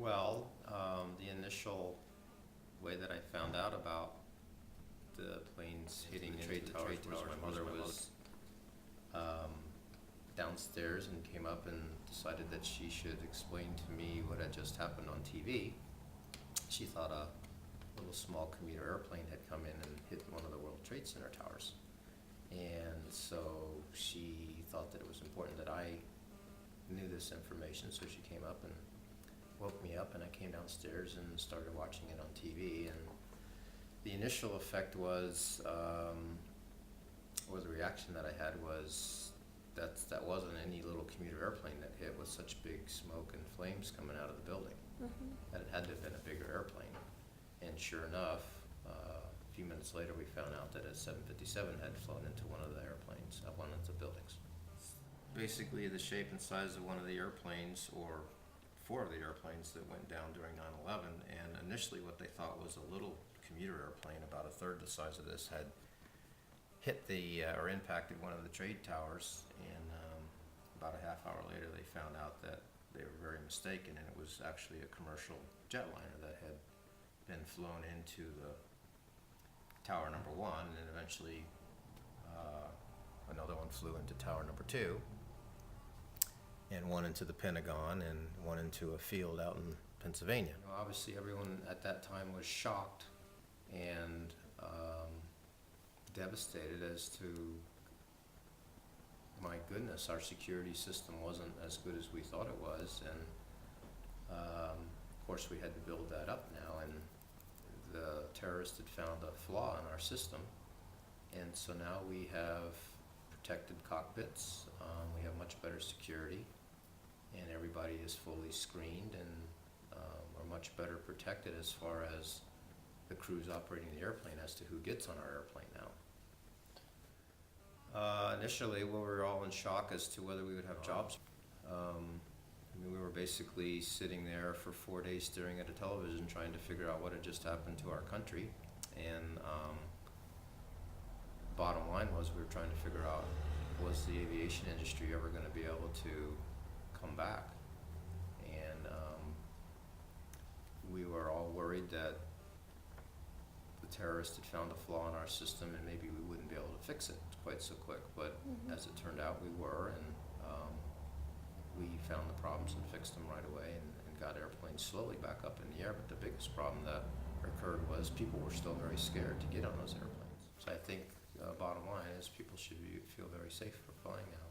Well, the initial way that I found out about the planes hitting the trade towers was my mother was downstairs and came up and decided that she should explain to me what had just happened on TV. She thought a little small commuter airplane had come in and hit one of the World Trade Center towers. And so she thought that it was important that I knew this information, so she came up and woke me up, and I came downstairs and started watching it on TV. And the initial effect was, or the reaction that I had was, that wasn't any little commuter airplane that hit with such big smoke and flames coming out of the building. That it had to have been a bigger airplane. And sure enough, a few minutes later we found out that a 757 had flown into one of the airplanes, one of the buildings. Basically the shape and size of one of the airplanes, or four of the airplanes that went down during 9/11, and initially what they thought was a little commuter airplane about a third the size of this had hit or impacted one of the trade towers, and about a half hour later they found out that they were very mistaken, and it was actually a commercial jetliner that had been flown into the tower number one, and eventually another one flew into tower number two, and one into the Pentagon, and one into a field out in Pennsylvania. Obviously everyone at that time was shocked and devastated as to, my goodness, our security system wasn't as good as we thought it was, and of course we had to build that up now, and the terrorists had found a flaw in our system, and so now we have protected cockpits, we have much better security, and everybody is fully screened, and are much better protected as far as the crews operating the airplane as to who gets on our airplane now. Initially, we were all in shock as to whether we would have jobs. We were basically sitting there for 4 days staring at a television trying to figure out what had just happened to our country, and bottom line was we were trying to figure out, was the aviation industry ever going to be able to come back? And we were all worried that the terrorists had found a flaw in our system and maybe we wouldn't be able to fix it quite so quick, but as it turned out we were, and we found the problems and fixed them right away, and got airplanes slowly back up in the air. But the biggest problem that occurred was people were still very scared to get on those airplanes. So I think bottom line is people should feel very safe for flying now.